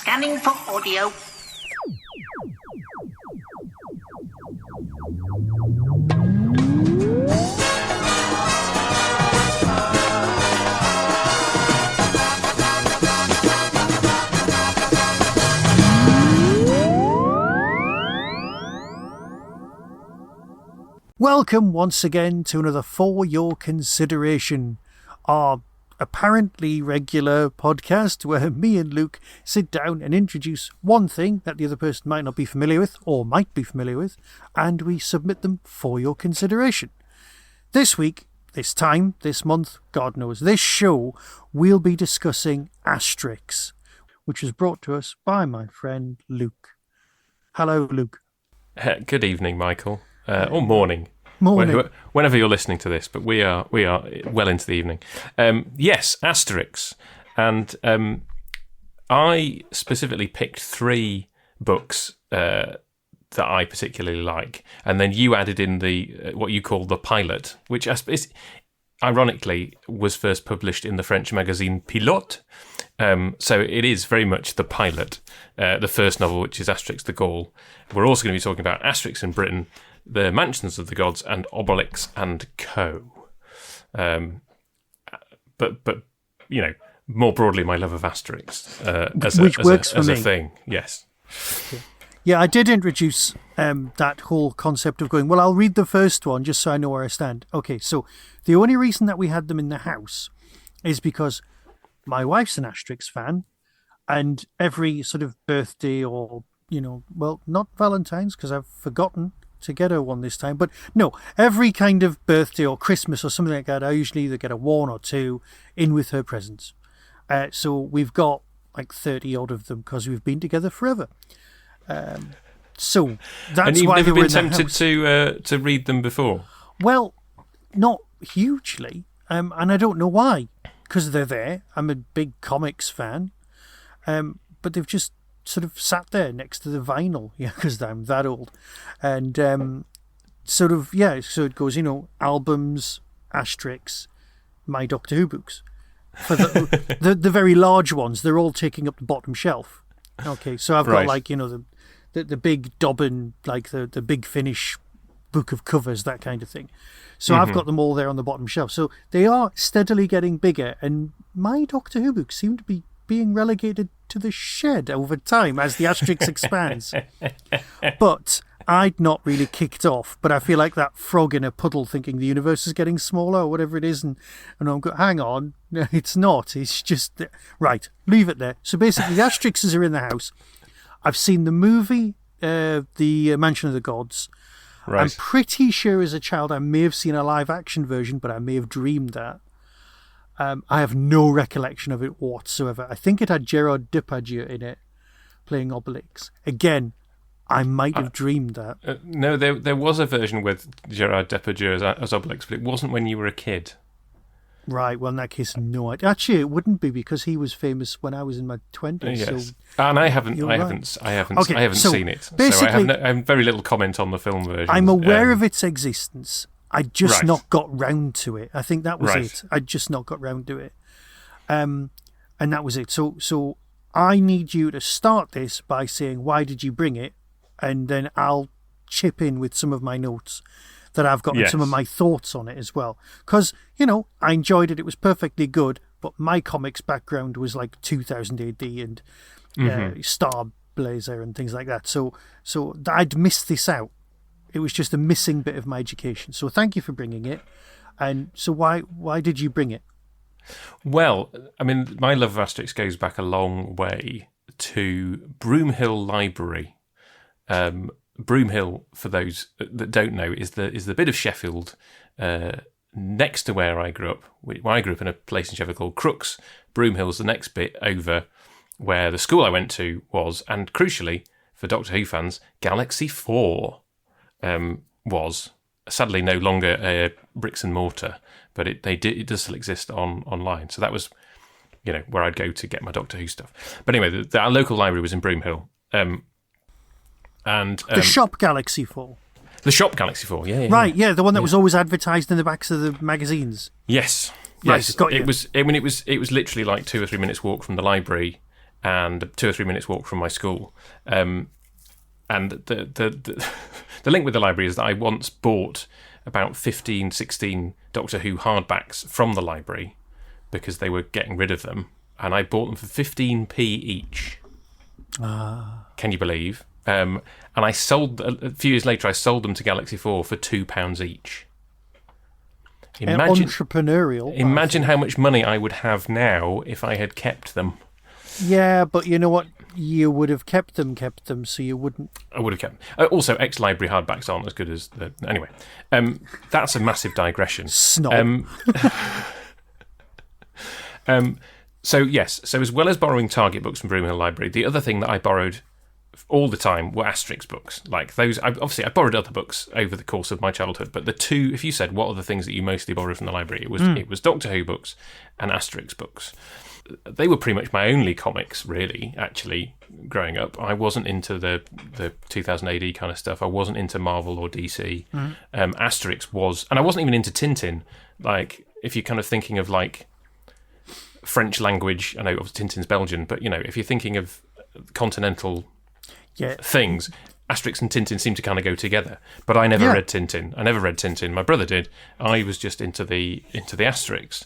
Scanning for audio. Welcome once again to another For Your Consideration, our apparently regular podcast where me and Luke sit down and introduce one thing that the other person might not be familiar with or might be familiar with, and we submit them for your consideration. This week, this time, this month, God knows, this show, we'll be discussing Asterix, which was brought to us by my friend Luke. Hello, Luke. Good evening, Michael. Or morning. Morning. Whenever you're listening to this, but we are well into the evening. Yes, Asterix. And I specifically picked 3 books that I particularly like, and then you added in the what you call the pilot, which is, ironically was first published in the French magazine Pilote. So it is very much the pilot, the first novel, which is Asterix the Gaul. We're also going to be talking about Asterix in Britain, The Mansions of the Gods, and Obelix and Co. But you know, more broadly, my love of Asterix as a thing. Yes. Yeah, I did introduce that whole concept of going, well, I'll read the first one just so I know where I stand. Okay, so the only reason that we had them in the house is because my wife's an Asterix fan, and every sort of birthday or, you know, well, not Valentine's because I've forgotten to get her one this time, but no, every kind of birthday or Christmas or something like that, I usually either get a 1 or 2 in with her presents. So we've got like 30 odd of them because we've been together forever. So that's and you've why never they were been in the tempted to read them before? Well, not hugely, and I don't know why, because they're there. I'm a big comics fan, but they've just sort of sat there next to the vinyl, yeah, because I'm that old, and sort of, yeah, so it goes, you know, albums, Asterix, my Doctor Who books. For the very large ones, they're all taking up the bottom shelf. Okay, so I've got like, you know, the big Dobbin, like the Big Finish book of covers, that kind of thing. So I've got them all there on the bottom shelf. So they are steadily getting bigger, and my Doctor Who books seem to be being relegated to the shed over time as the Asterix expands. But I'd not really kicked off, but I feel like that frog in a puddle thinking the universe is getting smaller or whatever it is, and I'm going, hang on, no, it's not, it's just, right, leave it there. So basically the Asterixes are in the house. I've seen the movie, The Mansion of the Gods. Right. I'm pretty sure as a child I may have seen a live action version, but I may have dreamed that. I have no recollection of it whatsoever. I think it had Gerard Depardieu in it, playing Obelix. Again, I might have dreamed that. No, there was a version with Gerard Depardieu as Obelix, but it wasn't when you were a kid. Right, well, in that case, no. Actually, it wouldn't be because he was famous when I was in my 20s. Yes. So and I haven't seen it. So I have very little comment on the film version. I'm aware of its existence. I just not got round to it. I think that was it. I just not got round to it. And that was it. So I need you to start this by saying, why did you bring it? And then I'll chip in with some of my notes that I've got and some of my thoughts on it as well. Because, you know, I enjoyed it. It was perfectly good. But my comics background was like 2000 AD and Star Blazer and things like that. So I'd missed this out. It was just a missing bit of my education. So thank you for bringing it. And so why did you bring it? Well, I mean, my love of Asterix goes back a long way to Broomhill Library. Broomhill, for those that don't know, is the bit of Sheffield next to where I grew up. I grew up in a place in Sheffield called Crooks. Broomhill's the next bit over where the school I went to was, and crucially for Doctor Who fans, Galaxy 4 was sadly no longer bricks and mortar, but it does still exist online. So that was, you know, where I'd go to get my Doctor Who stuff. But anyway, our local library was in Broomhill. And the shop Galaxy 4. The shop Galaxy 4, yeah. Right, yeah, the one that was always advertised in the backs of the magazines. Yes. Right, got you. It was literally like 2 or 3 minutes walk from the library, and 2 or 3 minutes walk from my school. And the link with the library is that I once bought about 15, 16 Doctor Who hardbacks from the library because they were getting rid of them, and I bought them for 15p each. Can you believe? And I sold a few years later. I sold them to Galaxy 4 for £2 each. Entrepreneurial. Imagine how much money I would have now if I had kept them. Yeah, but you know what? You would have kept them, so you wouldn't. I would have kept them. Also, ex-library hardbacks aren't as good as the... Anyway, that's a massive digression. Snob. So, yes. So, as well as borrowing Target books from Broomhill Library, the other thing that I borrowed all the time were Asterix books. Like those... I borrowed other books over the course of my childhood, but the two... If you said, what are the things that you mostly borrowed from the library? It was Doctor Who books and Asterix books. They were pretty much my only comics, really, actually, growing up. I wasn't into the 2000 AD kind of stuff. I wasn't into Marvel or DC. Asterix was... And I wasn't even into Tintin. Like, if you're kind of thinking of, like, French language... I know, obviously, Tintin's Belgian, but, you know, if you're thinking of continental things, Asterix and Tintin seem to kind of go together. But I never read Tintin. My brother did. I was just into the Asterix.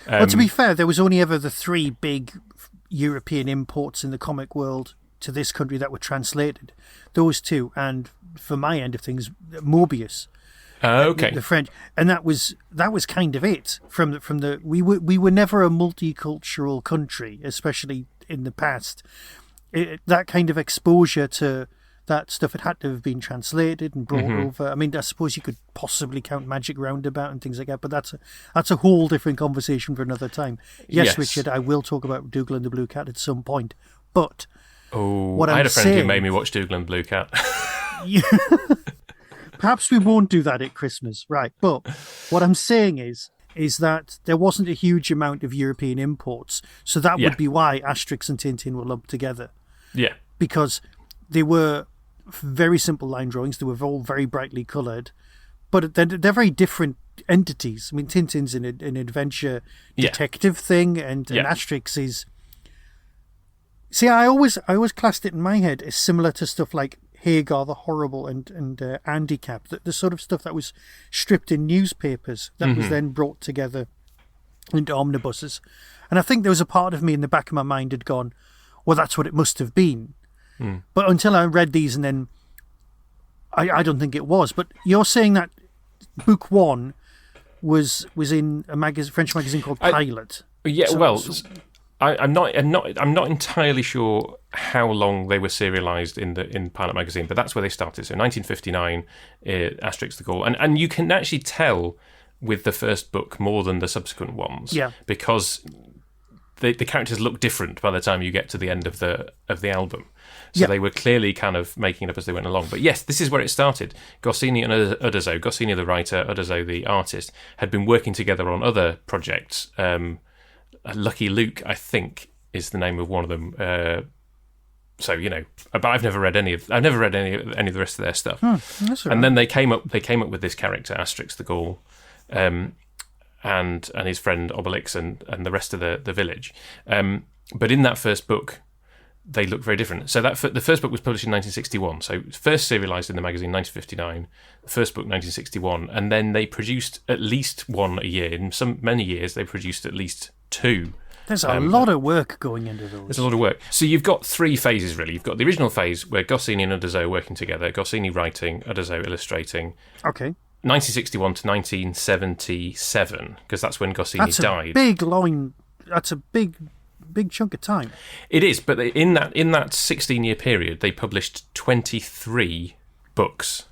Well, to be fair, there was only ever the 3 big European imports in the comic world to this country that were translated. Those 2, and for my end of things, Mobius. Okay. The French, and that was kind of it. We were never a multicultural country, especially in the past. That kind of exposure to that stuff had to have been translated and brought over. I mean, I suppose you could possibly count Magic Roundabout and things like that, but that's a whole different conversation for another time. Yes, Richard, I will talk about Dougal and the Blue Cat at some point, but I had a friend who made me watch Dougal and the Blue Cat. Perhaps we won't do that at Christmas, right? But what I'm saying is that there wasn't a huge amount of European imports, so that would be why Asterix and Tintin were lumped together. Yeah. Because they were very simple line drawings. They were all very brightly coloured, but they're very different entities. I mean, Tintin's an adventure detective thing, and Asterix is... See, I always classed it in my head as similar to stuff like Hagar the Horrible and Handicap, the sort of stuff that was stripped in newspapers that was then brought together into omnibuses. And I think there was a part of me in the back of my mind had gone, well, that's what it must have been. But until I read these, and then I don't think it was. But you're saying that book 1 was in a French magazine called Pilot. I'm not entirely sure how long they were serialised in Pilot magazine, but that's where they started. So 1959, Asterix the Gaul, and you can actually tell with the first book more than the subsequent ones, because the characters look different by the time you get to the end of the album. So they were clearly kind of making it up as they went along. But yes, this is where it started. Goscinny and Uderzo, Goscinny the writer, Uderzo the artist, had been working together on other projects. Lucky Luke, I think, is the name of one of them. So, you know, but I've never read any of the rest of their stuff. That's right. And then they came up with this character, Asterix the Gaul, and his friend Obelix and the rest of the village. But in that first book, they look very different. So the first book was published in 1961. So first serialised in the magazine 1959, the first book 1961, and then they produced at least one a year. In many years, they produced at least 2. There's a lot of work going into those. There's a lot of work. So you've got 3 phases, really. You've got the original phase where Goscinny and Uderzo are working together, Goscinny writing, Uderzo illustrating. Okay. 1961 to 1977, because that's when Goscinny died. Big line. That's a big chunk of time. It is, but in that 16-year period, they published 23 books.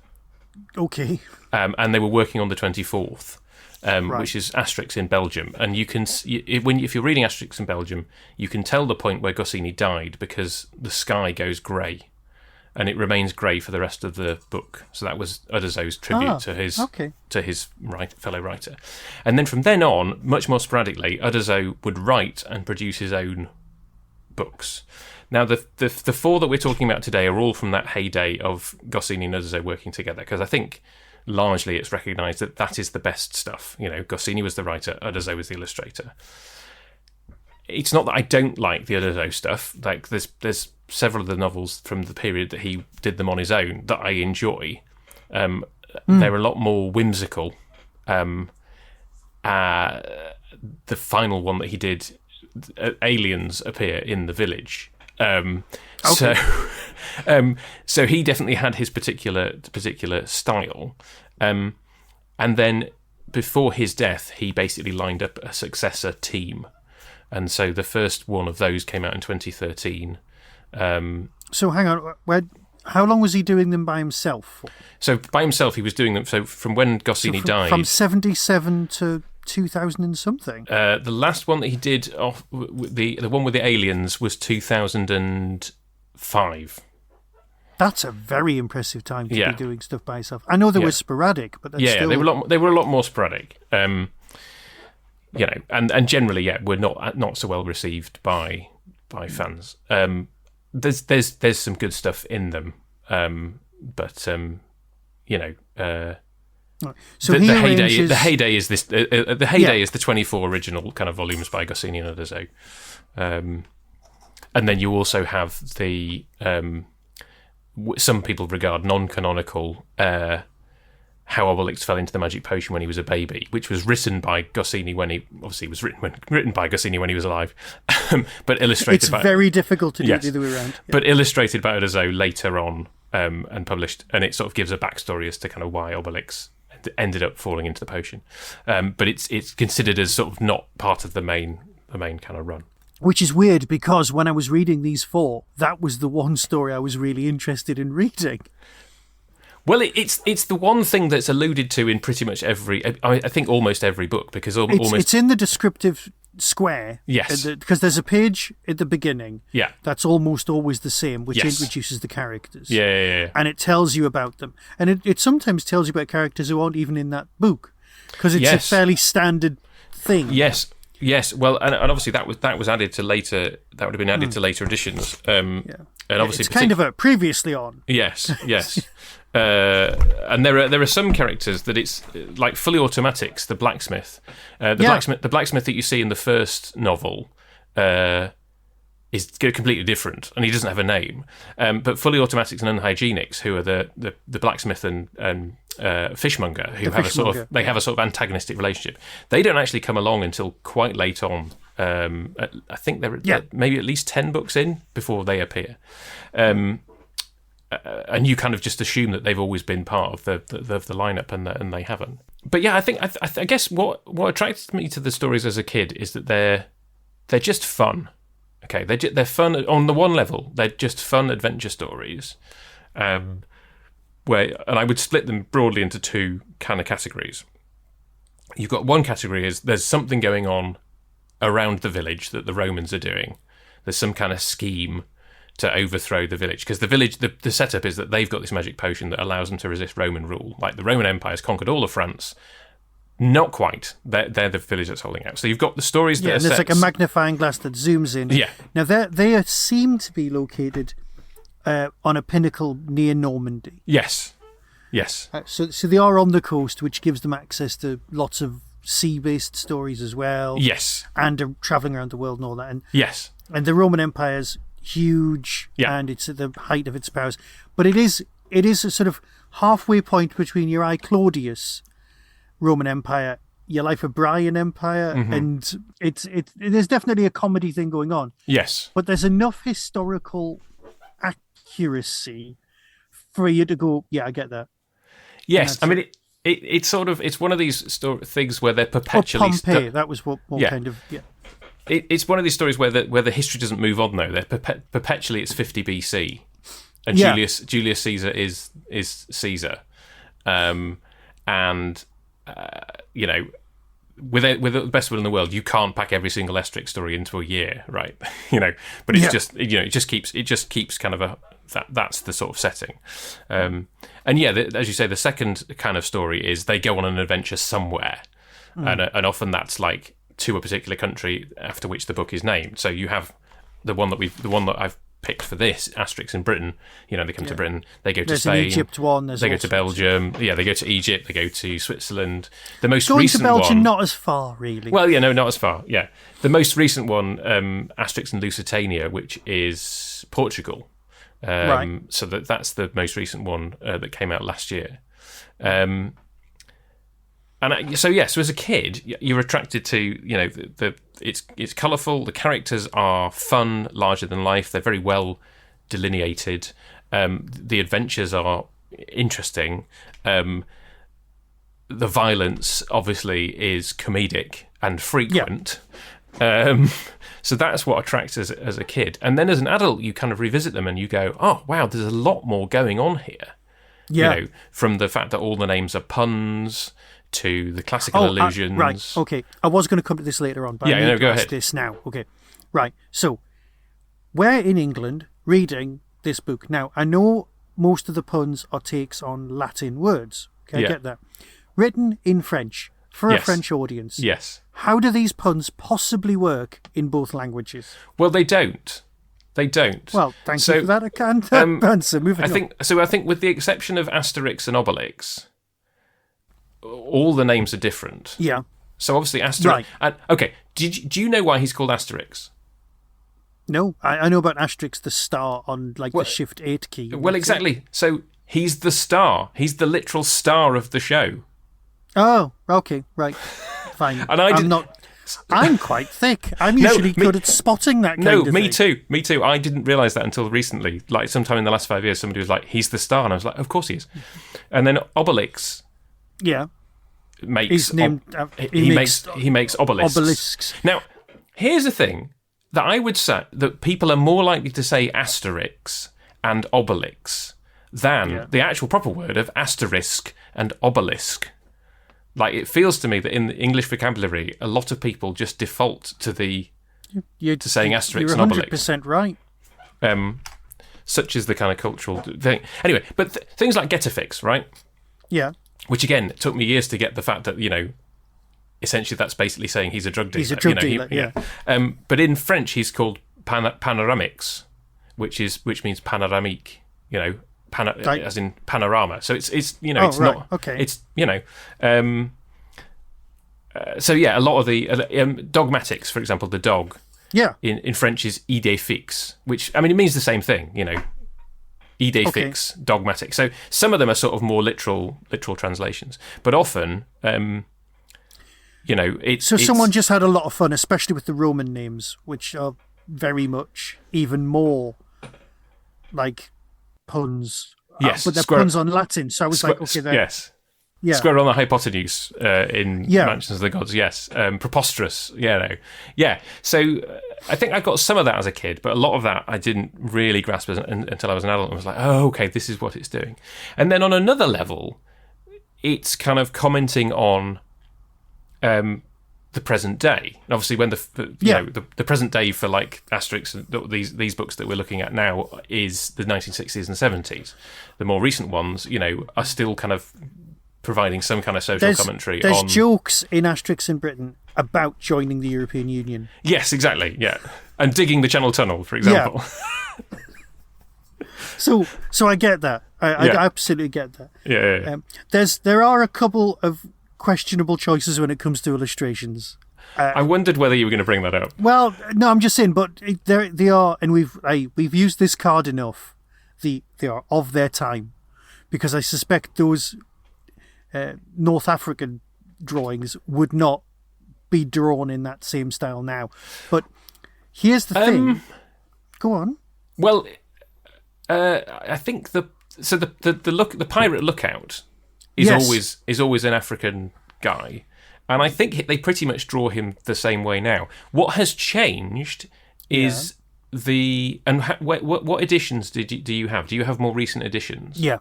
Okay. And they were working on the 24th, which is Asterix in Belgium. And you can, if you're reading Asterix in Belgium, you can tell the point where Goscinny died because the sky goes grey, and it remains grey for the rest of the book. So that was Uderzo's tribute to his fellow writer. And then from then on, much more sporadically, Uderzo would write and produce his own books. Now, the 4 that we're talking about today are all from that heyday of Goscinny and Uderzo working together, because I think largely it's recognised that is the best stuff. You know, Goscinny was the writer, Uderzo was the illustrator. it's not that I don't like the Uderzo stuff. Like there's several of the novels from the period that he did them on his own that I enjoy. They're a lot more whimsical. The final one that he did, aliens appear in the village. So he definitely had his particular style. And then before his death, he basically lined up a successor team. And so the first one of those came out in 2013. So hang on, how long was he doing them by himself? So by himself, he was doing them. So from when Goscinny died, from 1977 to 2000 and something. The last one that he did, the one with the aliens, was 2005. That's a very impressive time to be doing stuff by yourself. I know they were sporadic, but that's still... they were a lot more sporadic. And generally, we're not so well received by fans. There's some good stuff in them, but So the heyday is this. The heyday is the 24 original kind of volumes by Goscinny and Uderzo, and then you also have the some people regard non-canonical How Obelix Fell into the Magic Potion When He Was a Baby, which was written by Goscinny when he written by Goscinny when he was alive, but illustrated. It's very difficult to do it the other way around. Yeah. But illustrated by Uderzo later on and published, and it sort of gives a backstory as to kind of why Obelix ended up falling into the potion. But it's considered as sort of not part of the main kind of run. Which is weird because when I was reading these four, that was the one story I was really interested in reading. Well, it's the one thing that's alluded to in pretty much every, I think almost every book, because it's in the descriptive square. Yes. Because there's a page at the beginning. Yeah. That's almost always the same, which introduces the characters. Yeah. And it tells you about them. And it sometimes tells you about characters who aren't even in that book, because it's a fairly standard thing. Yes. Well, and obviously that was added to later. That would have been added to later editions. And obviously it's kind of a previously on. Yes. And there are some characters that it's like Fully Automatics, the blacksmith. The blacksmith that you see in the first novel is completely different, and he doesn't have a name. But Fully Automatics and Unhygienics, who are the blacksmith and fishmonger, who have a sort of antagonistic relationship. They don't actually come along until quite late on. I think they're maybe at least 10 books in before they appear. And you kind of just assume that they've always been part of the lineup, and they haven't. But yeah, I guess what attracted me to the stories as a kid is that they're just fun. Okay, they're fun on the one level. They're just fun adventure stories, and I would split them broadly into two kind of categories. You've got one category is there's something going on around the village that the Romans are doing. There's some kind of scheme to overthrow the village, because the village, the setup is that they've got this magic potion that allows them to resist Roman rule. Like the Roman Empire has conquered all of France. Not quite. They're the village that's holding out. So you've got the stories that are and there's like a magnifying glass that zooms in. Yeah. Now they seem to be located on a pinnacle near Normandy. Yes. So they are on the coast, which gives them access to lots of sea-based stories as well. Yes. And are travelling around the world and all that. And, yes. And the Roman Empire's huge, and it's at the height of its powers. But it is a sort of halfway point between your I Claudius Roman Empire, your Life of Brian Empire, and there's definitely a comedy thing going on. Yes. But there's enough historical accuracy for you to go, yeah, I get that. Yes, I mean it's sort of, it's one of these things where they're perpetually Pompeii. That was what kind of It's one of these stories where the history doesn't move on though. They're perpetually it's 50 BC, and Julius Caesar is Caesar, and with the best will in the world, you can't pack every single Asterix story into a year, right? But it's just it just keeps kind of that's the sort of setting, and as you say, the second kind of story is they go on an adventure somewhere, and often that's like to a particular country after which the book is named. So you have the one that I've picked for this, Asterix in Britain. You know, they come to Britain, they go to There's Spain. An Egypt one. They go to Belgium. Yeah, they go to Egypt. They go to Switzerland. The most Going recent to Belgium, one, not as far, really. well, yeah, no, not as far. Yeah, the most recent one, Asterix in Lusitania, which is Portugal. Right. So that's the most recent one that came out last year. So as a kid, you're attracted to, you know, it's colourful. The characters are fun, larger than life. They're very well delineated. The adventures are interesting. The violence obviously is comedic and frequent. So that's what attracts us as a kid. And then as an adult, you kind of revisit them and you go, oh wow, there's a lot more going on here. Yeah. You know, from the fact that all the names are puns to the classical allusions. Right, okay. I was going to come to this later on, but I need to ask this now. Okay, right. So, we're in England reading this book. Now, I know most of the puns are takes on Latin words. Okay, I get that. Written in French, for a French audience. Yes. How do these puns possibly work in both languages? Well, they don't. They don't. Well, thank you for that. I can't answer. Moving on. I think with the exception of Asterix and Obelix, all the names are different. Yeah. So obviously Asterix. Right. Okay. Do you know why he's called Asterix? No, I know about Asterix, the star on the Shift 8 key. Well, exactly. So he's the star. He's the literal star of the show. Oh, okay, right, fine. And I'm quite thick. I'm usually good at spotting that kind of thing. No, me too. I didn't realise that until recently. Like sometime in the last 5 years, somebody was like, "He's the star," and I was like, "Of course he is." And then Obelix. Yeah. Makes He's named. he makes obelisks. Obelisks. Now, here's the thing that I would say that people are more likely to say Asterix and Obelix than the actual proper word of asterisk and obelisk. Like, it feels to me that in the English vocabulary, a lot of people just default to saying Asterix and Obelix. You're 100% right. Such is the kind of cultural thing. Anyway, but things like Getafix, right? Yeah. Which, again, took me years to get the fact that, you know, essentially that's basically saying he's a drug dealer. He's a drug dealer, yeah. But in French, he's called Panoramix, which means panoramique, you know, as in panorama. So it's you know, it's not... Okay. It's, you know... so, yeah, a lot of the... dogmatics, for example, the dog, in French is idée fixe, which, I mean, it means the same thing, you know, idée fixe, dogmatic. So some of them are sort of more literal translations, but often, you know, it's... So someone just had a lot of fun, especially with the Roman names, which are very much even more like puns. Yes. But they're puns on Latin, so I was like, okay, yes. Yeah. Square on the hypotenuse in Mansions of the Gods, yes. Preposterous, yeah. So I think I got some of that as a kid, but a lot of that I didn't really grasp until I was an adult. I was like, oh, okay, this is what it's doing. And then on another level, it's kind of commenting on the present day. And obviously, when the present day for like Asterix and these books that we're looking at now is the 1960s and 70s. The more recent ones, you know, are still kind of providing some kind of social commentary. There's jokes in Asterix in Britain about joining the European Union. Yes, exactly, yeah. And digging the Channel Tunnel, for example. Yeah. So I get that. I absolutely get that. Yeah. There are a couple of questionable choices when it comes to illustrations. I wondered whether you were going to bring that up. Well, no, I'm just saying, but they are, and we've used this card enough. They are of their time, because I suspect those North African drawings would not be drawn in that same style now. But here's the thing. Go on. Well, I think the pirate lookout is always an African guy, and I think they pretty much draw him the same way now. What has changed is what editions do you have? Do you have more recent editions? Yeah.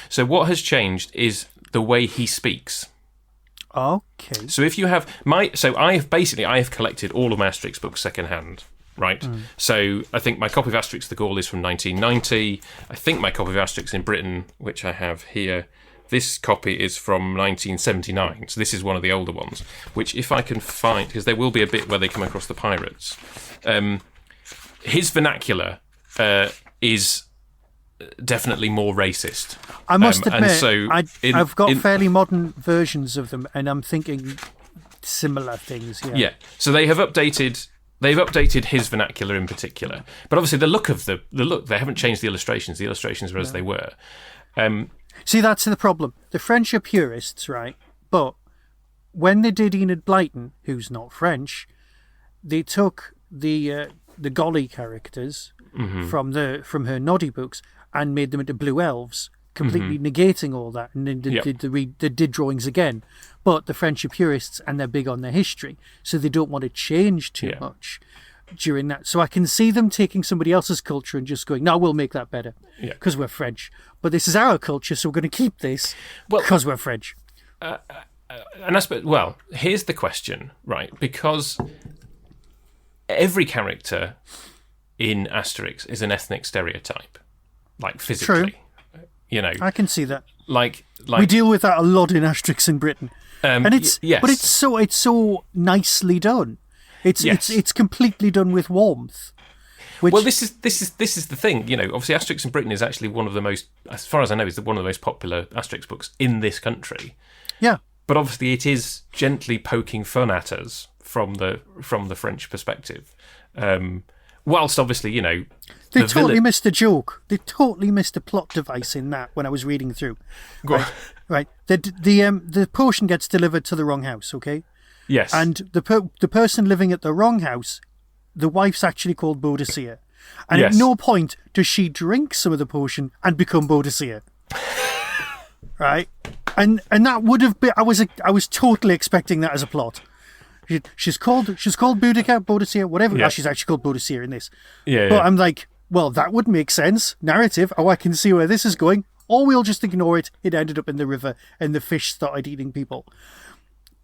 So what has changed is the way he speaks. Okay. So if you have I have collected all of my Asterix books secondhand, right? So I think my copy of Asterix the Gaul is from 1990. I think my copy of Asterix in Britain, which I have here, this copy is from 1979. So this is one of the older ones, which if I can find, because there will be a bit where they come across the pirates. His vernacular is definitely more racist. I must admit, so I've got fairly modern versions of them, and I'm thinking similar things. Yeah. So they've updated his vernacular in particular, but obviously the look they haven't changed the illustrations. The illustrations are as they were. See, that's the problem. The French are purists, right? But when they did Enid Blyton, who's not French, they took the Golly characters from her Noddy books and made them into blue elves, completely negating all that, and then they did drawings again. But the French are purists, and they're big on their history, so they don't want to change too much during that. So I can see them taking somebody else's culture and just going, no, we'll make that better because we're French. But this is our culture, so we're going to keep this because we're French. And here's the question, right? Because every character in Asterix is an ethnic stereotype, like physically. True. You know, I can see that. Like we deal with that a lot in Asterix in Britain, and but it's so nicely done. It's completely done with warmth. Well, this is the thing. You know, obviously, Asterix in Britain is actually one of the most, as far as I know, is one of the most popular Asterix books in this country. Yeah. But obviously, it is gently poking fun at us from the French perspective. Whilst obviously, you know, they totally missed a joke. They totally missed a plot device in that when I was reading through. Right. The potion gets delivered to the wrong house. Okay. Yes. And the person living at the wrong house, the wife's actually called Boadicea, and at no point does she drink some of the potion and become Boadicea. Right. And that would have been. I was totally expecting that as a plot. She's called Boadicea, whatever. Yeah. She's actually called Boadicea in this. Yeah. But I'm like, well, that would make sense. Narrative. Oh, I can see where this is going. Or we'll just ignore it. It ended up in the river, and the fish started eating people.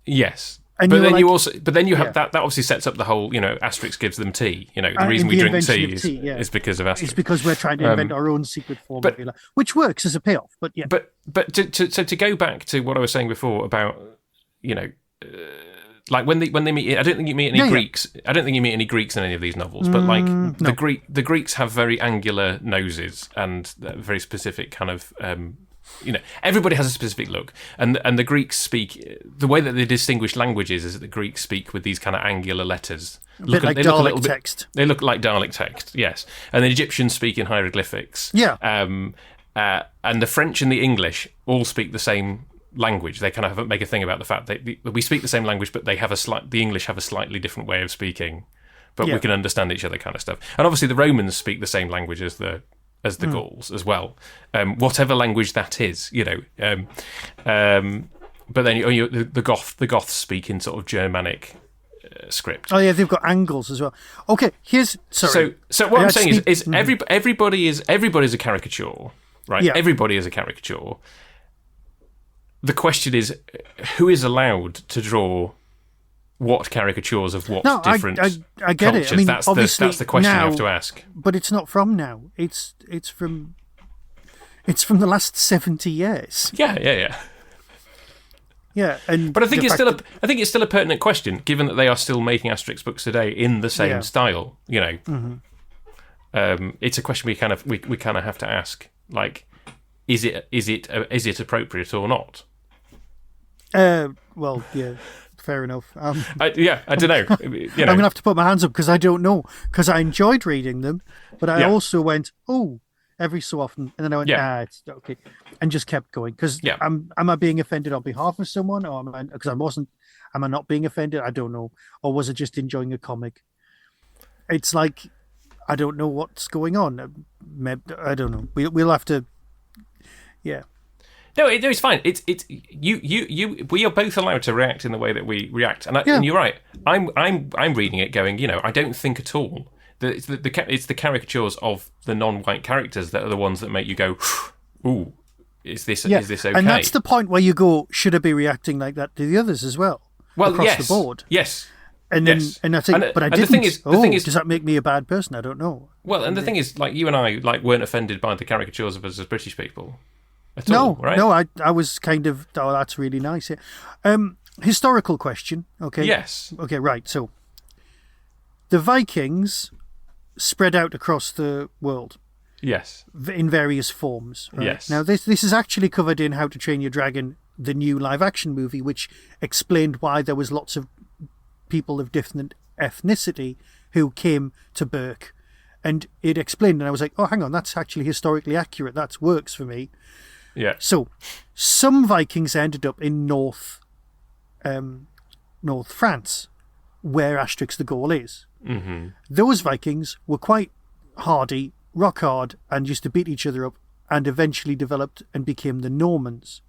Yes. And but then you have that obviously sets up the whole, you know, Asterix gives them tea. You know, the reason we drink tea is because of Asterix. It's because we're trying to invent our own secret formula, which works as a payoff. But yeah. But to go back to what I was saying before about, you know, like when they meet, I don't think you meet any Greeks. Yeah. I don't think you meet any Greeks in any of these novels. But like the Greeks have very angular noses and very specific kind of. You know, everybody has a specific look, and the Greeks speak the way that they distinguish languages is that the Greeks speak with these kind of angular letters. They look like Dalek text. They look like Dalek text, yes. And the Egyptians speak in hieroglyphics. Yeah. And the French and the English all speak the same language. They kind of make a thing about the fact that we speak the same language, but the English have a slightly different way of speaking, but we can understand each other, kind of stuff. And obviously, the Romans speak the same language as the Gauls as well, whatever language that is, you know. But then the Goths speak in sort of Germanic script. Oh yeah, they've got angles as well. Okay, sorry. So what I'm saying is everybody is a caricature, right? Yeah. Everybody is a caricature. The question is, who is allowed to draw what caricatures of what different I get cultures? it. I mean, that's obviously the question now, you have to ask. But it's not from now. It's from the last 70 years. Yeah. Yeah, but I think it's still a pertinent question, given that they are still making Asterix books today in the same style. You know, it's a question we kind of have to ask. Like, is it appropriate or not? Well, yeah. Fair enough. I don't know. You know. I'm going to have to put my hands up because I don't know. Because I enjoyed reading them, but I also went, every so often. And then I went, it's okay. And just kept going. Because am I being offended on behalf of someone? Or am I not being offended? I don't know. Or was I just enjoying a comic? It's like, I don't know what's going on. I don't know. We'll have to, No, it's fine. It's you. We are both allowed to react in the way that we react, and you're right. I'm reading it, going, you know, I don't think at all that it's the caricatures of the non-white characters that are the ones that make you go, ooh, is this okay? And that's the point where you go, should I be reacting like that to the others as well? Well, across the board, yes. And then, and I think, but I didn't. The thing is, does that make me a bad person? I don't know. Well, and the thing is, like, you and I weren't offended by the caricatures of us as British people. No, right? No, I was kind of, that's really nice. Historical question, okay? Yes. Okay, right. So, the Vikings spread out across the world Yes. in various forms. Right? Yes. Now, this is actually covered in How to Train Your Dragon, the new live-action movie, which explained why there was lots of people of different ethnicity who came to Berk. And it explained, and I was like, oh, hang on, that's actually historically accurate. That works for me. Yeah. So, some Vikings ended up in North France, where Asterix the Gaul is. Mm-hmm. Those Vikings were quite hardy, rock hard, and used to beat each other up, and eventually developed and became the Normans.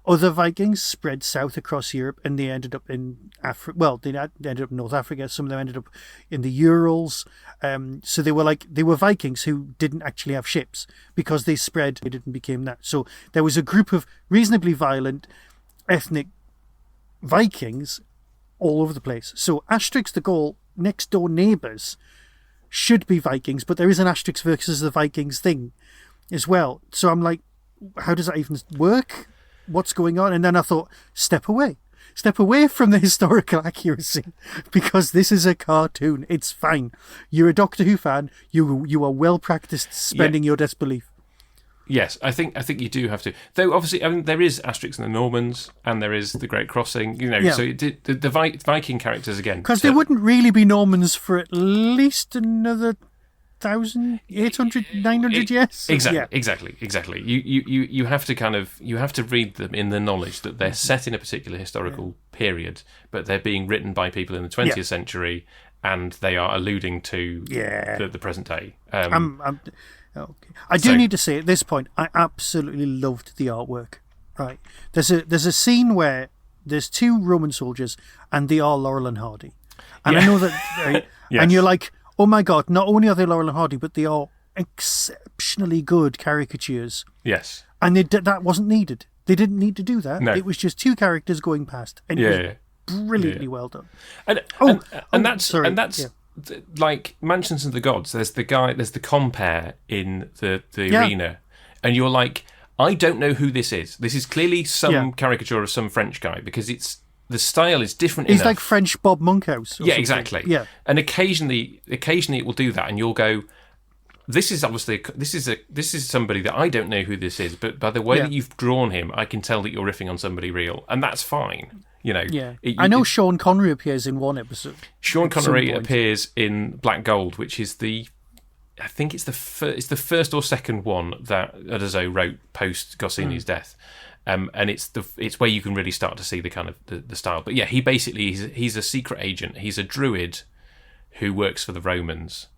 Other Vikings spread south across Europe, and they ended up in Africa. Well, they ended up in North Africa. Some of them ended up in the Urals. So they were Vikings who didn't actually have ships because they spread. They didn't become that. So there was a group of reasonably violent, ethnic Vikings all over the place. So Asterix the Gaul, next door neighbours, should be Vikings, but there is an Asterix versus the Vikings thing as well. So I'm like, how does that even work? What's going on? And then I thought, step away from the historical accuracy, because this is a cartoon. It's fine. You're a Doctor Who fan. You are well practiced spending your disbelief. Yes, I think you do have to. Though obviously, I mean, there is Asterix and the Normans, and there is the Great Crossing. So the Viking characters again, because they wouldn't really be Normans for at least another 1,800, 900 years. Exactly. You have to read them in the knowledge that they're set in a particular historical period, but they're being written by people in the 20th century, and they are alluding to the present day. Okay. I do need to say at this point, I absolutely loved the artwork. Right, there's a scene where there's two Roman soldiers, and they are Laurel and Hardy, and I know that, right? Yes. And you're like, oh my God! Not only are they Laurel and Hardy, but they are exceptionally good caricatures. Yes, and that wasn't needed. They didn't need to do that. No. It was just two characters going past, and it was brilliantly well done. And that's. Like Mansions of the Gods, there's the compere in the arena, and you're like, I don't know who this is. This is clearly some caricature of some French guy, because the style is different. He's enough. Like French Bob Monkhouse. Yeah, exactly. Yeah, and occasionally it will do that, and you'll go, this is somebody that I don't know who this is, but by the way that you've drawn him, I can tell that you're riffing on somebody real, and that's fine. I know Sean Connery appears in one episode. Sean Connery appears in Black Gold, which is I think it's the first or second one that Uderzo wrote post Goscinny's death, and it's where you can really start to see the kind of the style. But yeah, he's a secret agent. He's a druid who works for the Romans.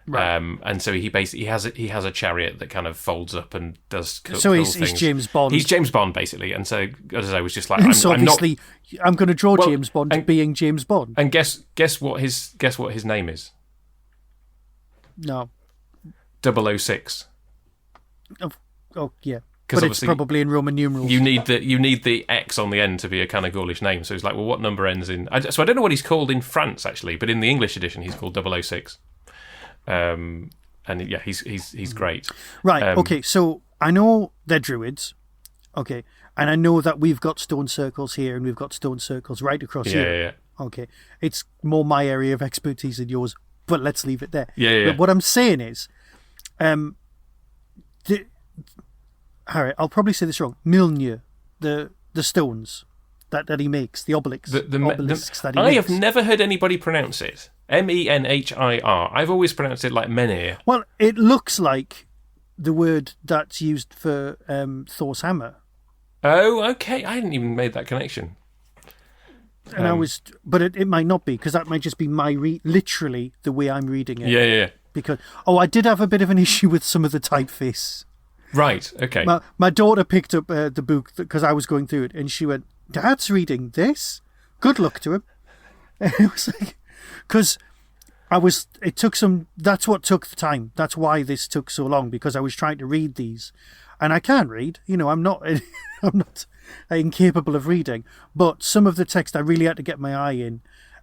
Right. And so he basically has a chariot that kind of folds up and does cool things. He's James Bond. He's James Bond basically, and so as I was just like, I'm going to draw James Bond being James Bond. And guess what his name is? No. 006. Oh yeah. But it's probably in Roman numerals. You need the X on the end to be a kind of Gaulish name. So it's like, well, what number ends in? So I don't know what he's called in France actually, but in the English edition, he's called 006. And yeah, he's great. Right. Okay. So I know they're druids. Okay, and I know that we've got stone circles here, and we've got stone circles right across here. Yeah. Okay, it's more my area of expertise than yours, but let's leave it there. Yeah. But what I'm saying is, Harry, I'll probably say this wrong. Milnir, the stones that he makes, the obelisks that he makes. I have never heard anybody pronounce it. Menhir. I've always pronounced it like menhir. Well, it looks like the word that's used for Thor's hammer. Oh, okay. I hadn't even made that connection. And but it might not be, because that might just be literally the way I'm reading it. Yeah. Because I did have a bit of an issue with some of the typeface. Right. Okay. My daughter picked up the book because I was going through it, and she went, "Dad's reading this. Good luck to him." And it was like, because that's what took the time. That's why this took so long, because I was trying to read these, and I can read. I'm not incapable of reading, but some of the text I really had to get my eye in,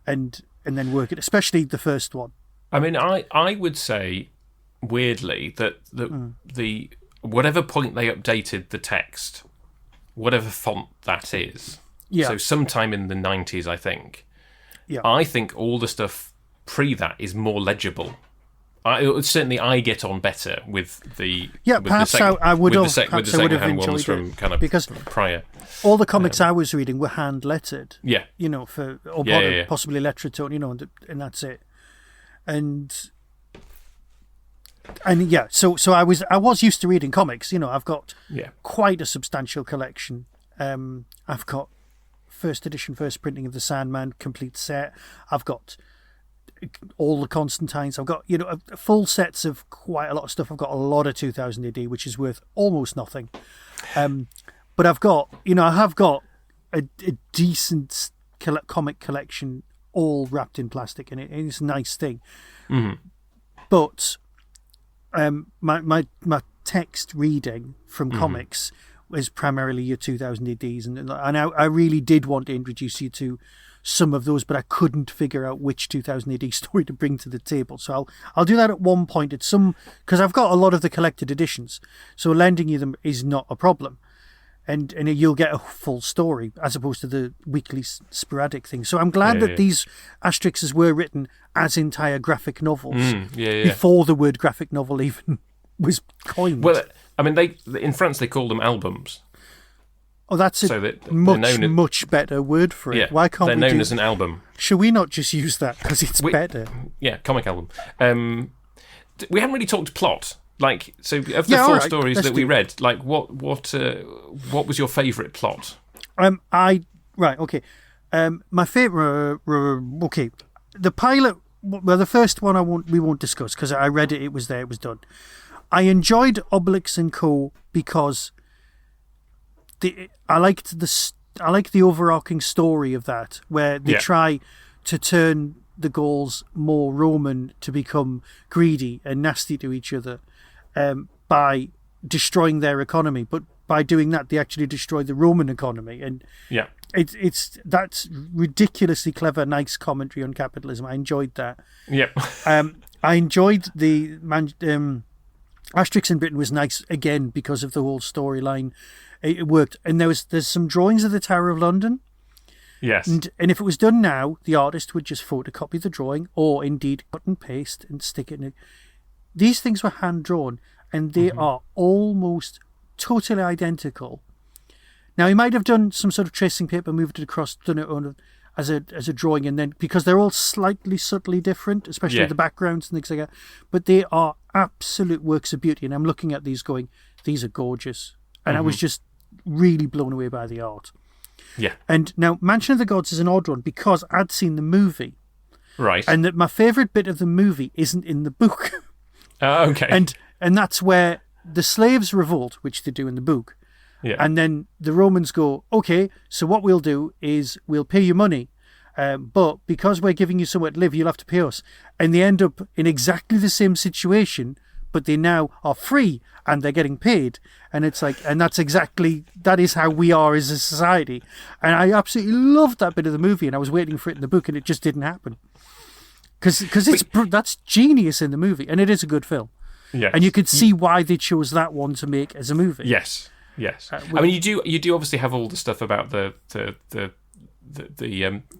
and then work it. Especially the first one. I mean, I would say weirdly that the whatever point they updated the text, whatever font that is. Yeah. So sometime in the 90s, I think. Yeah. I think all the stuff pre that is more legible. certainly I get on better with the perhaps I would have second-hand ones from it, kind of because prior. All the comics I was reading were hand lettered. Yeah, Possibly lettered, and that's it. And yeah, so I was used to reading comics. I've got quite a substantial collection. I've got first edition, first printing of the Sandman complete set. I've got all the Constantines. I've got full sets of quite a lot of stuff. I've got a lot of 2000 AD, which is worth almost nothing. But I've got I have got a decent comic collection, all wrapped in plastic, and it's a nice thing. Mm-hmm. But my text reading from comics is primarily your 2000 ADs, and I really did want to introduce you to some of those, but I couldn't figure out which 2000 AD story to bring to the table. So I'll do that at one point because I've got a lot of the collected editions, so lending you them is not a problem. And you'll get a full story as opposed to the weekly sporadic thing. So I'm glad that these Asterixes were written as entire graphic novels before the word graphic novel even was coined. Well, I mean, in France they call them albums. Oh, that's much better word for it. Yeah, Why can't they're known as an album? Should we not just use that because it's better? Yeah, comic album. We haven't really talked plot. Like, so of the four stories that we read, like what was your favourite plot? My favourite. The pilot. Well, the first one we won't discuss because I read it. It was there. It was done. I enjoyed Obelix and Co. because I liked the overarching story of that, where they try to turn the Gauls more Roman to become greedy and nasty to each other. By destroying their economy, but by doing that, they actually destroy the Roman economy, and that's ridiculously clever, nice commentary on capitalism. I enjoyed that. Yep. I enjoyed the Asterix in Britain was nice again because of the whole storyline. It worked, and there's some drawings of the Tower of London. Yes. And if it was done now, the artist would just photocopy the drawing, or indeed cut and paste and stick it in. These things were hand-drawn, and they are almost totally identical. Now, he might have done some sort of tracing paper, moved it across, done it as a drawing, and then, because they're all slightly subtly different, especially the backgrounds and things like that, but they are absolute works of beauty, and I'm looking at these going, these are gorgeous. And I was just really blown away by the art. Yeah. And now, Mansion of the Gods is an odd one, because I'd seen the movie. Right. And that my favourite bit of the movie isn't in the book. Okay. And that's where the slaves revolt, which they do in the book. Yeah. And then the Romans go, okay, so what we'll do is we'll pay you money, but because we're giving you somewhere to live, you'll have to pay us. And they end up in exactly the same situation, but they now are free and they're getting paid. And it's like, and that is how we are as a society. And I absolutely loved that bit of the movie, and I was waiting for it in the book, and it just didn't happen. Because that's genius in the movie, and it is a good film. Yes. And you could see why they chose that one to make as a movie. Yes. I mean, you do obviously have all the stuff about the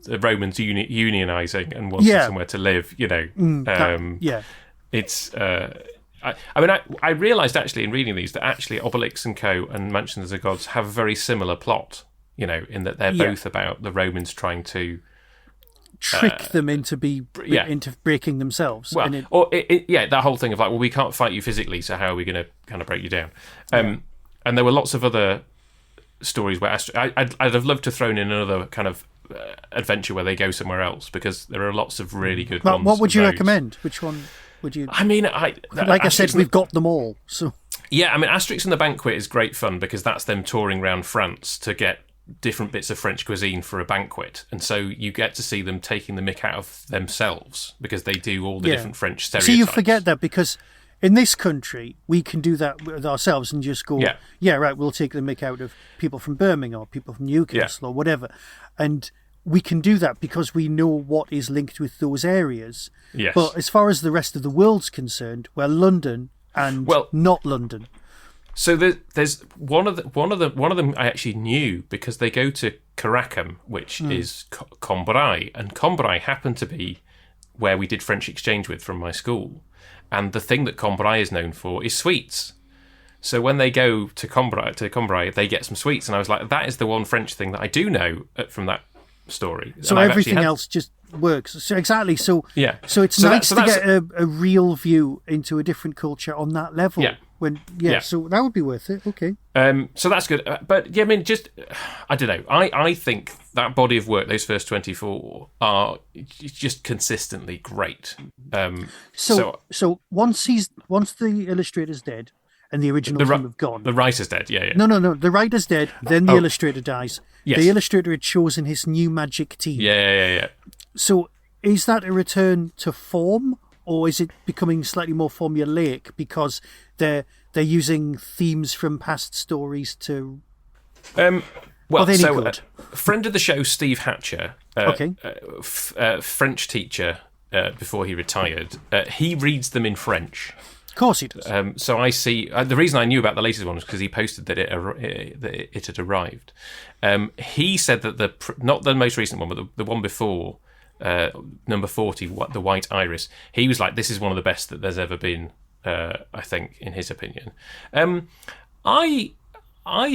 Romans unionizing and wanting somewhere to live. It's. I realised actually in reading these that actually Obelix and Co. and Mansion of the Gods have a very similar plot. In that they're both about the Romans trying to trick them into breaking themselves. Well, that whole thing of like, well, we can't fight you physically, so how are we going to kind of break you down? And there were lots of other stories where I'd have loved to thrown in another kind of adventure where they go somewhere else, because there are lots of really good ones. What would you recommend? Which one would you? I mean, I said, we've got them all. So yeah, I mean, Asterix and the Banquet is great fun because that's them touring around France to get different bits of French cuisine for a banquet, and so you get to see them taking the mick out of themselves because they do all the different French stereotypes. So you forget that, because in this country we can do that with ourselves and just go, right, we'll take the mick out of people from Birmingham or people from Newcastle or whatever, and we can do that because we know what is linked with those areas. Yes. But as far as the rest of the world's concerned, we're London and not London. So there's one of them I actually knew because they go to Caracas, which is Combray, and Combray happened to be where we did French exchange with from my school, and the thing that Combray is known for is sweets. So when they go to Combray, they get some sweets, and I was like, that is the one French thing that I do know from that story. So everything else just works. So exactly. So yeah. So it's nice to get a real view into a different culture on that level. Yeah. So that would be worth it. Okay. So that's good. But yeah, I mean, I don't know. I think that body of work, those first 24, are just consistently great. So once the illustrator's dead and the original team have gone, the writer's dead. Yeah. No. The writer's dead. Then the illustrator dies. Yes. The illustrator had chosen his new magic team. Yeah. So is that a return to form, or is it becoming slightly more formulaic because they're using themes from past stories to? Friend of the show, Steve Hatcher, French teacher before he retired, he reads them in French. Of course he does. So I see. The reason I knew about the latest one was because he posted that it had arrived. He said that not the most recent one, but the one before, number 40, the White Iris. He was like, this is one of the best that there's ever been. I think, in his opinion, I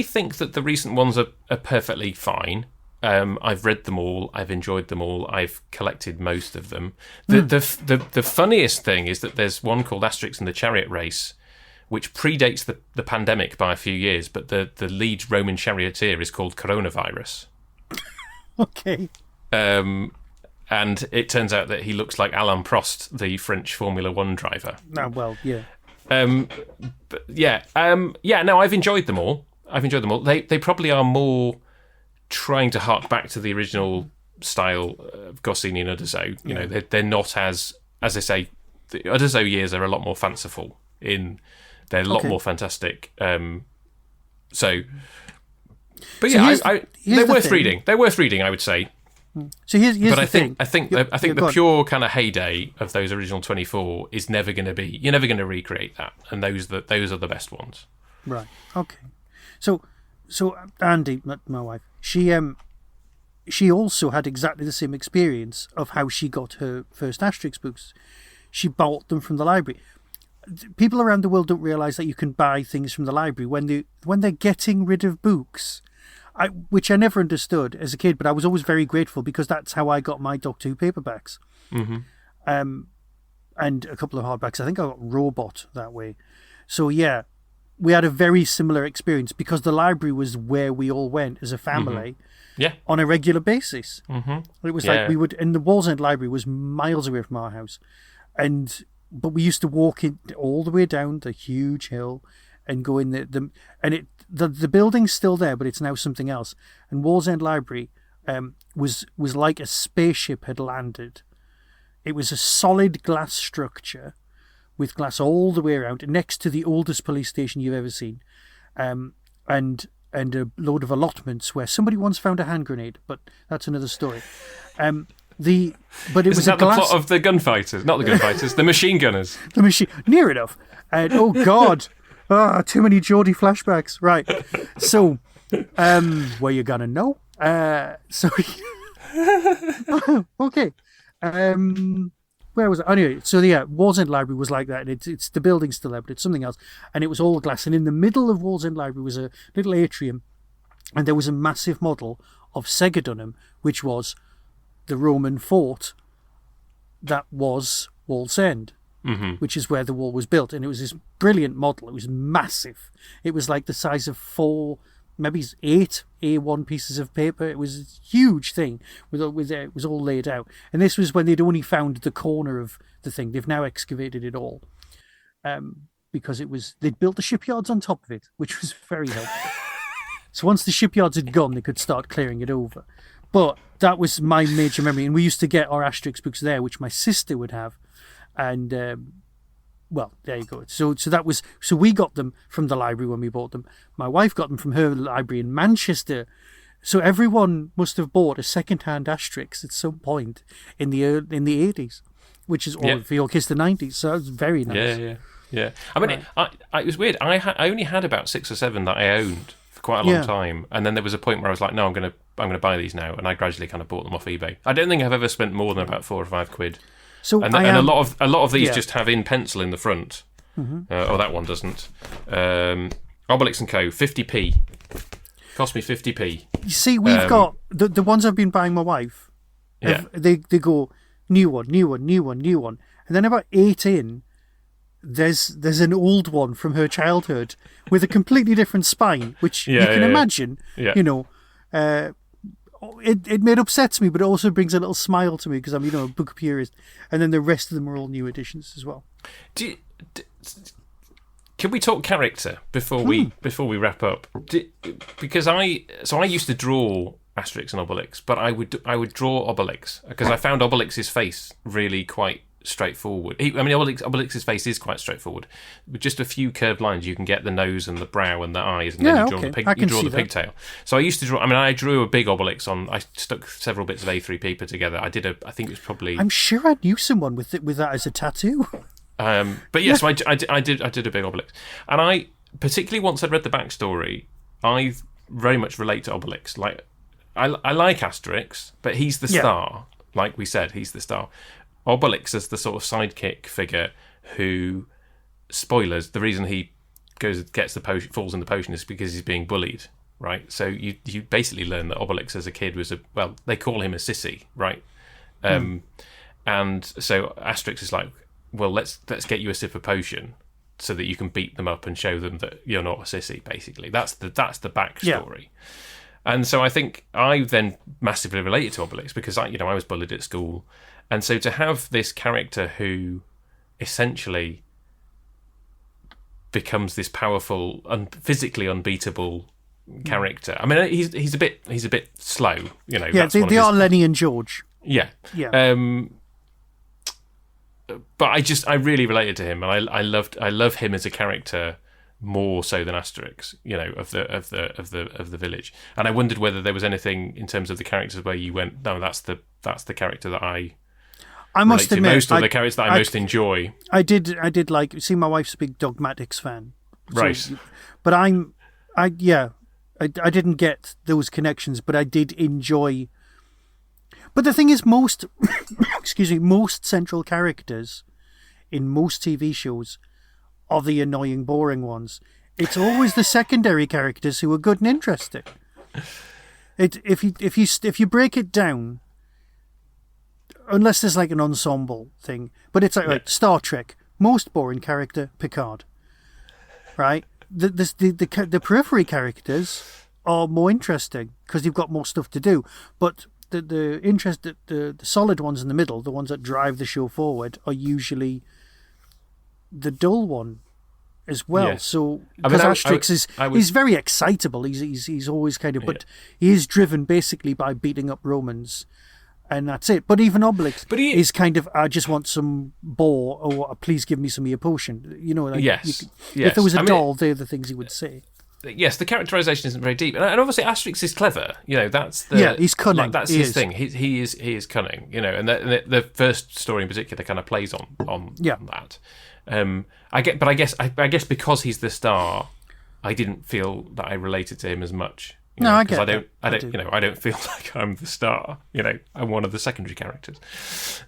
think that the recent ones are perfectly fine. I've read them all. I've enjoyed them all. I've collected most of them. The funniest thing is that there's one called Asterix and the Chariot Race, which predates the pandemic by a few years, but the lead Roman charioteer is called Coronavirus. Okay. And it turns out that he looks like Alain Prost, the French Formula One driver. Oh, well, yeah. No, I've enjoyed them all. They probably are more trying to hark back to the original style of Goscinny and Uderzo. You know, they're not as I say, the Uderzo years are a lot more fanciful. They're a lot more fantastic. They're worth reading. They're worth reading, I would say. So here's the thing. I think the pure kind of heyday of those original 24 is never going to be. You're never going to recreate that, and those are the best ones. Right. Okay. So Andy, my wife, she also had exactly the same experience of how she got her first Asterix books. She bought them from the library. People around the world don't realise that you can buy things from the library when they're getting rid of books. Which I never understood as a kid, but I was always very grateful because that's how I got my Doctor Who paperbacks. Mm-hmm. And a couple of hardbacks. I think I got Robot that way. So yeah, we had a very similar experience because the library was where we all went as a family on a regular basis. Mm-hmm. It was like we would, and the Wallsend Library was miles away from our house. But we used to walk in all the way down the huge hill and go in the building's still there, but it's now something else. And Wallsend Library was like a spaceship had landed. It was a solid glass structure with glass all the way around, next to the oldest police station you've ever seen, and a load of allotments where somebody once found a hand grenade, but that's another story. Isn't the plot of the gunfighters? Not the gunfighters, the machine gunners. Near enough. And oh God. Too many Geordie flashbacks. Right. So, were you gonna know? Sorry. Okay. Where was it? Anyway, so Wallsend Library was like that. And it's the building's still there, but it's something else. And it was all glass. And in the middle of Wallsend Library was a little atrium, and there was a massive model of Segedunum, which was the Roman fort that was Wallsend. Mm-hmm. Which is where the wall was built, and it was this brilliant model. It was massive. It was like the size of 4, maybe 8 A1 pieces of paper. It was a huge thing. It was all laid out, and this was when they'd only found the corner of the thing. They've now excavated it all, because they'd built the shipyards on top of it, which was very helpful. So once the shipyards had gone, they could start clearing it over. But that was my major memory, and we used to get our Asterix books there, which my sister would have. And well, there you go. So we got them from the library when we bought them. My wife got them from her library in Manchester. So everyone must have bought a second-hand Asterix at some point in the 80s, which is all for your kids the 90s. So it was very nice. Yeah. I mean, it was weird. I only had about 6 or 7 that I owned for quite a long time, and then there was a point where I was like, no, I'm going to buy these now, and I gradually kind of bought them off eBay. I don't think I've ever spent more than about £4 or £5. So and a lot of these yeah. just have in pencil in the front. That one doesn't. Obelix and Co. 50p. Cost me 50p. You see, we've got the ones I've been buying my wife. Yeah. They go new one, and then about 8 in, there's an old one from her childhood with a completely different spine, which you can imagine. Yeah. You know, it upsets me, but it also brings a little smile to me because I'm a book purist. And then the rest of them are all new editions as well. Can we talk character before we wrap up? Because I used to draw Asterix and Obelix, but I would draw Obelix because I found Obelix's face really quite straightforward. Obelix's face is quite straightforward. With just a few curved lines, you can get the nose and the brow and the eyes, and then you draw the pigtail. So I used to draw. I drew a big Obelix on. I stuck several bits of A3 paper together. I think it was probably. I'm sure I knew someone with that as a tattoo. But yes, I did a big Obelix, and I particularly once I'd read the backstory, I very much relate to Obelix. Like I like Asterix, but he's the star. Like we said, he's the star. Obelix is the sort of sidekick figure who, spoilers, the reason he gets the potion, falls in the potion is because he's being bullied, right? So you basically learn that Obelix as a kid was they call him a sissy, right? And so Asterix is like, well, let's get you a sip of potion so that you can beat them up and show them that you're not a sissy. Basically, that's the backstory. Yeah. And so I think I then massively related to Obelix because I was bullied at school, and so to have this character who essentially becomes this powerful, physically unbeatable character. I mean, he's a bit slow, Yeah, they are Lenny and George. Yeah, yeah. But I really related to him, and I love him as a character more so than Asterix, of the village. And I wondered whether there was anything in terms of the characters where you went, no, that's the character that I must admit, most of the characters that I most enjoy. I did like. See, my wife's a big Dogmatics fan, right? But I didn't get those connections, but I did enjoy. But the thing is, most central characters in most TV shows are the annoying, boring ones. It's always the secondary characters who are good and interesting. If you break it down, unless there's like an ensemble thing, but it's like Star Trek, most boring character, Picard, right? The periphery characters are more interesting because you've got more stuff to do, but the solid ones in the middle, the ones that drive the show forward, are usually the dull one as well. Yeah. So because Asterix he's very excitable. He's always kind of, but he is driven basically by beating up Romans, and that's it. But even Obelix is kind of, I just want some boar, or please give me some of your potion. If there was a doll, they're the things he would say. Yes, the characterization isn't very deep, and obviously Asterix is clever. He's cunning. Like, that's his thing. He is cunning. And the first story in particular kind of plays on that. I guess because he's the star, I didn't feel that I related to him as much. I don't feel like I'm the star. I'm one of the secondary characters.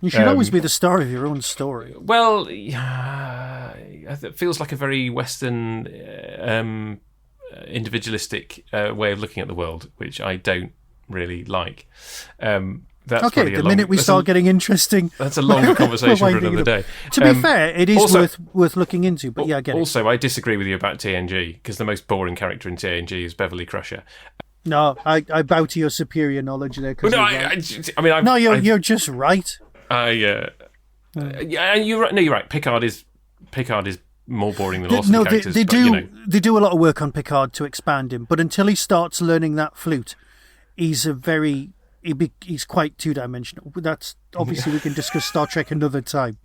You should always be the star of your own story. Well, it feels like a very Western, individualistic way of looking at the world, which I don't really like. That's okay, the minute we start getting interesting... That's a longer conversation for another day. To be fair, it is also, worth looking into, but I get it. Also, I disagree with you about TNG, because the most boring character in TNG is Beverly Crusher. No, I bow to your superior knowledge there. Well, you're just right. You're right. No, you're right. Picard is more boring than lots of the characters. They do a lot of work on Picard to expand him, but until he starts learning that flute, he's quite two-dimensional. That's obviously we can discuss Star Trek another time.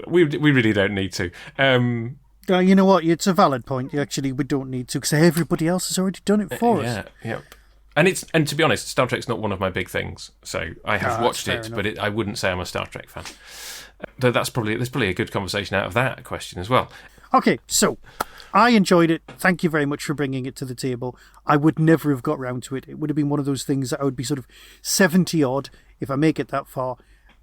We really don't need to. You know what? It's a valid point. Actually, we don't need to because everybody else has already done it for us. Yeah. And to be honest, Star Trek's not one of my big things. So I have watched it, but I wouldn't say I'm a Star Trek fan. Though there's probably a good conversation out of that question as well. Okay, so I enjoyed it. Thank you very much for bringing it to the table. I would never have got round to it. It would have been one of those things that I would be sort of 70 odd if I make it that far.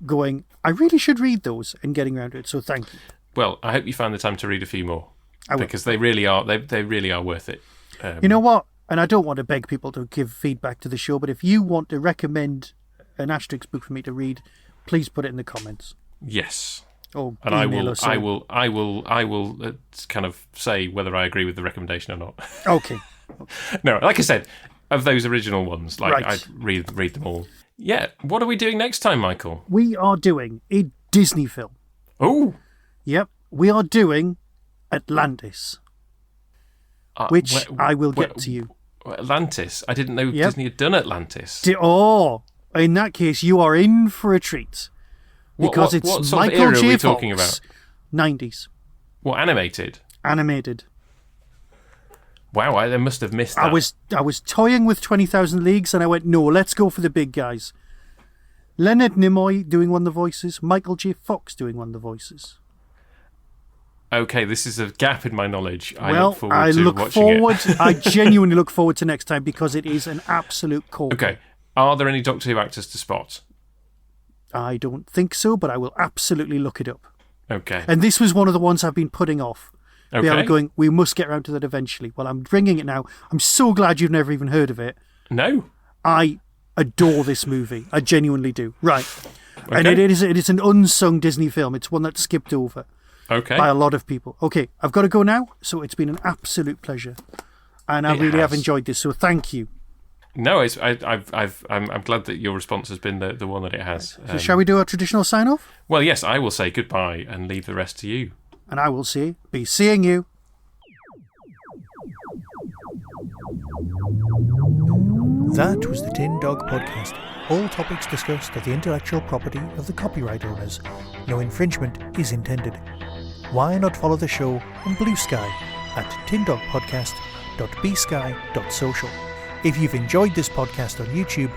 going, I really should read those, and getting around to it. So thank you. Well, I hope you find the time to read a few more. I will. Because they really are. They really are worth it. You know what? And I don't want to beg people to give feedback to the show, but if you want to recommend an Asterix book for me to read, please put it in the comments. Yes. Oh, and I will kind of say whether I agree with the recommendation or not. Okay. No, like I said, of those original ones, like Right. I'd read them all. Yeah. What are we doing next time, Michael? We are doing a Disney film. Oh. Yep. We are doing Atlantis, which I will get to you. Atlantis? I didn't know Disney had done Atlantis. In that case, you are in for a treat. Because it's what sort Michael of era J. are we Fox, talking about? 90s. What, animated? Animated. Wow, I must have missed that. I was toying with 20,000 Leagues, and I went, no, let's go for the big guys. Leonard Nimoy doing one of the voices, Michael J. Fox doing one of the voices. Okay, this is a gap in my knowledge. I genuinely look forward to next time because it is an absolute corker. Okay, are there any Doctor Who actors to spot? I don't think so, but I will absolutely look it up. Okay. And this was one of the ones I've been putting off. Okay. I'm going, we must get around to that eventually. Well, I'm bringing it now. I'm so glad you've never even heard of it. No. I adore this movie. I genuinely do. Right. Okay. And it is an unsung Disney film. It's one that's skipped over by a lot of people. Okay, I've got to go now. So it's been an absolute pleasure. And I really have enjoyed this. So thank you. No, I'm glad that your response has been the one that it has. So shall we do our traditional sign-off? Well, yes, I will say goodbye and leave the rest to you. And I will be seeing you. That was the Tin Dog Podcast. All topics discussed are the intellectual property of the copyright owners. No infringement is intended. Why not follow the show on Blue Sky at tindogpodcast.bsky.social. If you've enjoyed this podcast on YouTube,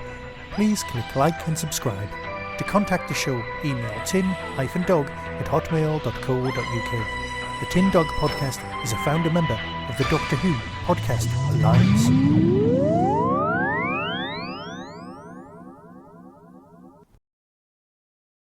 please click like and subscribe. To contact the show, email tin-dog@hotmail.co.uk. The Tin Dog Podcast is a founder member of the Doctor Who Podcast Alliance.